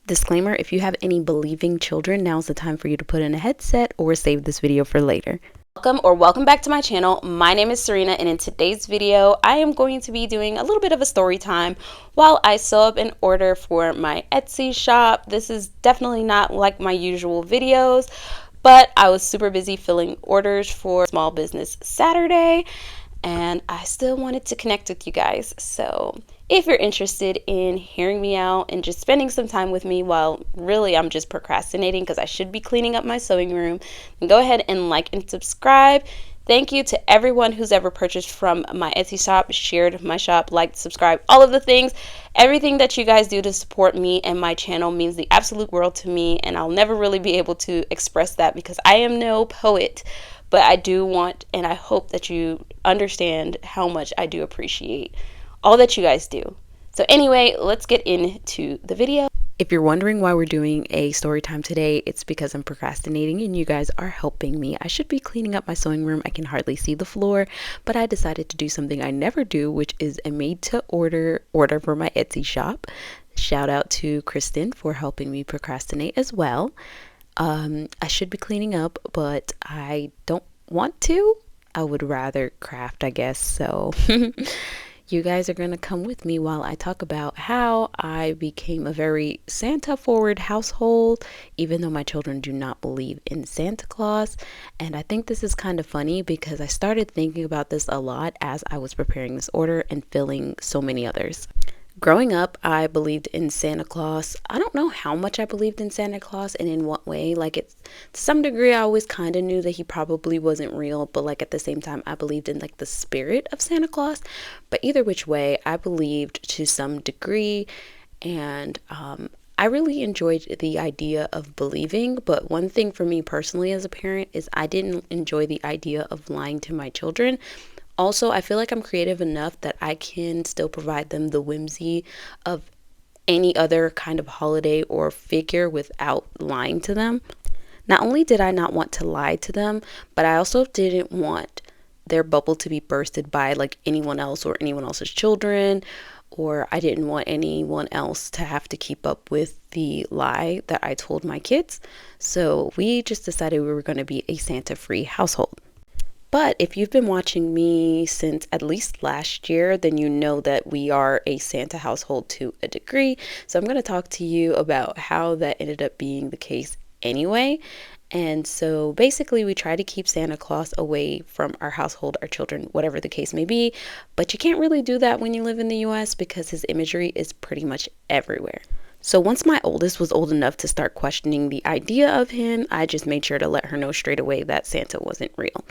Disclaimer, if you have any believing children, now's the time for you to put in a headset or save this video for later. Welcome back to my channel. My name is SewRena, and in today's video, I am going to be doing a little bit of a story time while I sew up an order for my Etsy shop. This is definitely not like my usual videos, but I was super busy filling orders for Small Business Saturday, and I still wanted to connect with you guys. So if you're interested in hearing me out and just spending some time with me while really I'm just procrastinating because I should be cleaning up my sewing room, then go ahead and like and subscribe. Thank you to everyone who's ever purchased from my Etsy shop, shared my shop, liked, subscribed, all of the things. Everything that you guys do to support me and my channel means the absolute world to me, and I'll never really be able to express that because I am no poet. But I do want, and I hope that you understand how much I do appreciate all that you guys do. So anyway, let's get into the video. If you're wondering why we're doing a story time today, it's because I'm procrastinating and you guys are helping me. I should be cleaning up my sewing room. I can hardly see the floor, but I decided to do something I never do, which is a made to order for my Etsy shop. Shout out to Kristen for helping me procrastinate as well. I should be cleaning up, but I don't want to. I would rather craft, I guess. So you guys are going to come with me while I talk about how I became a very Santa forward household, even though my children do not believe in Santa Claus. And I think this is kind of funny because I started thinking about this a lot as I was preparing this order and filling so many others. Growing up, I believed in Santa Claus. I don't know how much I believed in Santa Claus and in what way. Like, it's to some degree, I always kind of knew that he probably wasn't real, but like at the same time, I believed in like the spirit of Santa Claus. But either which way, I believed to some degree, and I really enjoyed the idea of believing. But one thing for me personally as a parent is I didn't enjoy the idea of lying to my children. Also, I feel like I'm creative enough that I can still provide them the whimsy of any other kind of holiday or figure without lying to them. Not only did I not want to lie to them, but I also didn't want their bubble to be bursted by like anyone else or anyone else's children, or I didn't want anyone else to have to keep up with the lie that I told my kids. So we just decided we were going to be a Santa-free household. But if you've been watching me since at least last year, then you know that we are a Santa household to a degree. So I'm going to talk to you about how that ended up being the case anyway. And so basically we try to keep Santa Claus away from our household, our children, whatever the case may be. But you can't really do that when you live in the US because his imagery is pretty much everywhere. So once my oldest was old enough to start questioning the idea of him, I just made sure to let her know straight away that Santa wasn't real.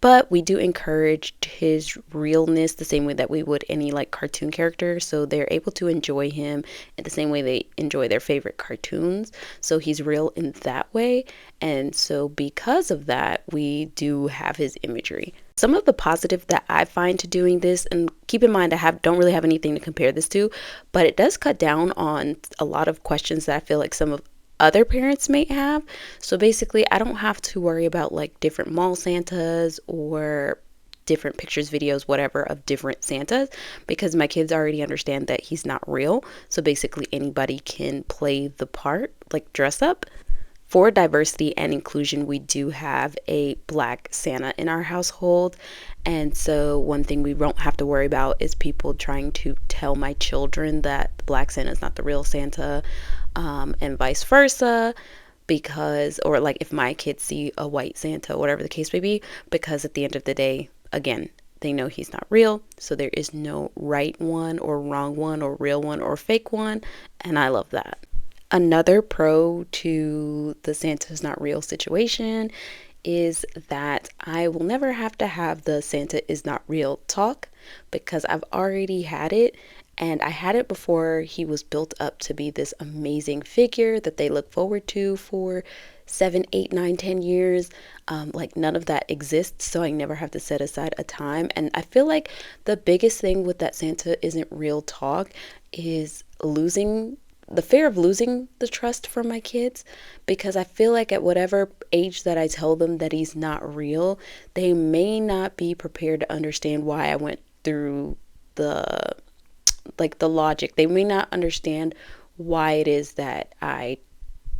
But we do encourage his realness the same way that we would any like cartoon character. So they're able to enjoy him in the same way they enjoy their favorite cartoons. So he's real in that way. And so because of that, we do have his imagery. Some of the positive that I find to doing this, and keep in mind don't really have anything to compare this to, but it does cut down on a lot of questions that I feel like some of other parents may have. So basically, I don't have to worry about like different mall Santas or different pictures, videos, whatever of different Santas, because my kids already understand that he's not real. So basically anybody can play the part, like dress up. For diversity and inclusion, we do have a Black Santa in our household. And so one thing we won't have to worry about is people trying to tell my children that the Black Santa is not the real Santa, and vice versa, because, or like if my kids see a white Santa, whatever the case may be, because at the end of the day, again, they know he's not real. So there is no right one or wrong one or real one or fake one. And I love that. Another pro to the Santa's not real situation is that I will never have to have the Santa is not real talk because I've already had it. And I had it before he was built up to be this amazing figure that they look forward to for 7, 8, 9, 10 years. Like none of that exists, so I never have to set aside a time. And I feel like the biggest thing with that Santa isn't real talk is the fear of losing the trust from my kids, because I feel like at whatever age that I tell them that he's not real, they may not be prepared to understand why I went through the logic. They may not understand why it is that I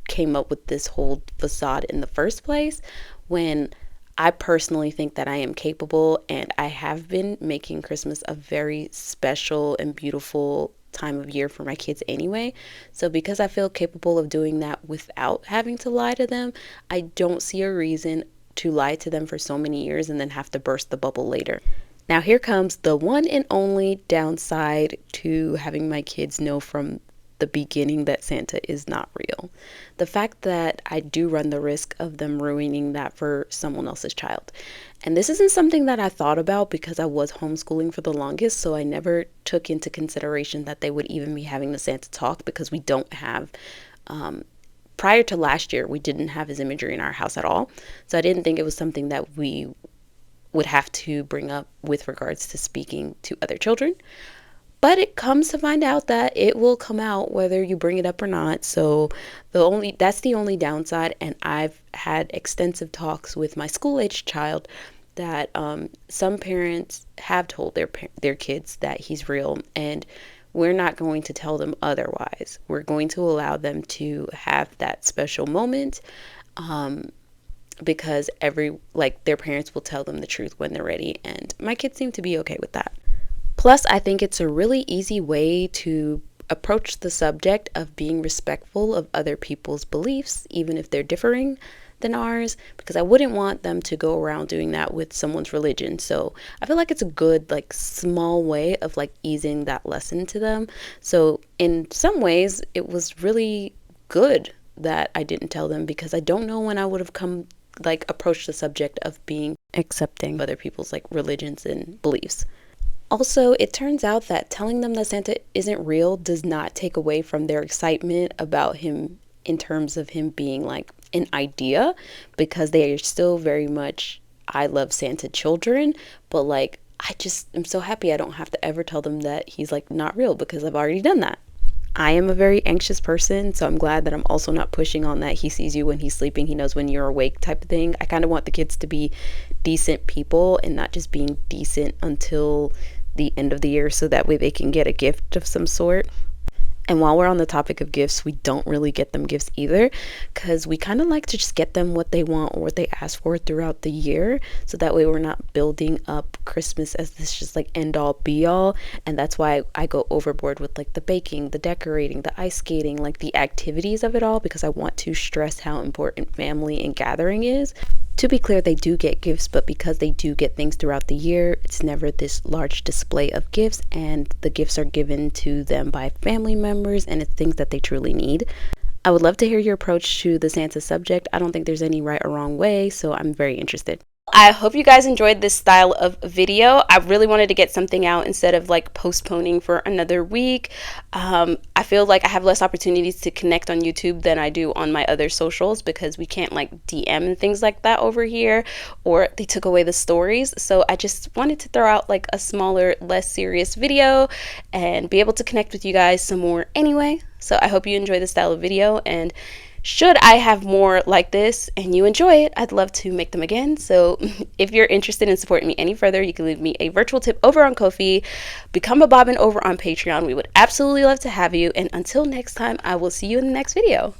came up with this whole facade in the first place, when I personally think that I am capable, and I have been making Christmas a very special and beautiful time of year for my kids anyway. So because I feel capable of doing that without having to lie to them, I don't see a reason to lie to them for so many years and then have to burst the bubble later. Now here comes the one and only downside to having my kids know from the beginning that Santa is not real. The fact that I do run the risk of them ruining that for someone else's child. And this isn't something that I thought about because I was homeschooling for the longest, so I never took into consideration that they would even be having the Santa talk, because we don't have, prior to last year, we didn't have his imagery in our house at all. So I didn't think it was something that we would have to bring up with regards to speaking to other children. But it comes to find out that it will come out whether you bring it up or not. So that's the only downside. And I've had extensive talks with my school-aged child that some parents have told their kids that he's real, and we're not going to tell them otherwise. We're going to allow them to have that special moment, because their parents will tell them the truth when they're ready, and my kids seem to be okay with that. Plus, I think it's a really easy way to approach the subject of being respectful of other people's beliefs, even if they're differing than ours, because I wouldn't want them to go around doing that with someone's religion. So I feel like it's a good, small way of easing that lesson to them. So in some ways, it was really good that I didn't tell them, because I don't know when I would have approached the subject of being accepting of other people's religions and beliefs. Also, it turns out that telling them that Santa isn't real does not take away from their excitement about him in terms of him being an idea, because they are still very much I love Santa children. But I just am so happy I don't have to ever tell them that he's not real, because I've already done that. I am a very anxious person, so I'm glad that I'm also not pushing on that he sees you when he's sleeping, he knows when you're awake type of thing. I kind of want the kids to be decent people and not just being decent until the end of the year, so that way they can get a gift of some sort. And while we're on the topic of gifts, we don't really get them gifts either, because we kind of like to just get them what they want or what they ask for throughout the year, so that way we're not building up Christmas as this just end all be all. And that's why I go overboard with the baking, the decorating, the ice skating, the activities of it all, because I want to stress how important family and gathering is. To be clear, they do get gifts, but because they do get things throughout the year, it's never this large display of gifts, and the gifts are given to them by family members, and it's things that they truly need. I would love to hear your approach to the Santa subject. I don't think there's any right or wrong way, so I'm very interested. I hope you guys enjoyed this style of video. I really wanted to get something out instead of postponing for another week. I feel like I have less opportunities to connect on YouTube than I do on my other socials, because we can't DM and things like that over here, or they took away the stories. So I just wanted to throw out a smaller, less serious video and be able to connect with you guys some more anyway. So I hope you enjoy this style of video, and should I have more like this and you enjoy it, I'd love to make them again. So if you're interested in supporting me any further, you can leave me a virtual tip over on Ko-fi, become a bobbin over on Patreon. We would absolutely love to have you. And until next time, I will see you in the next video.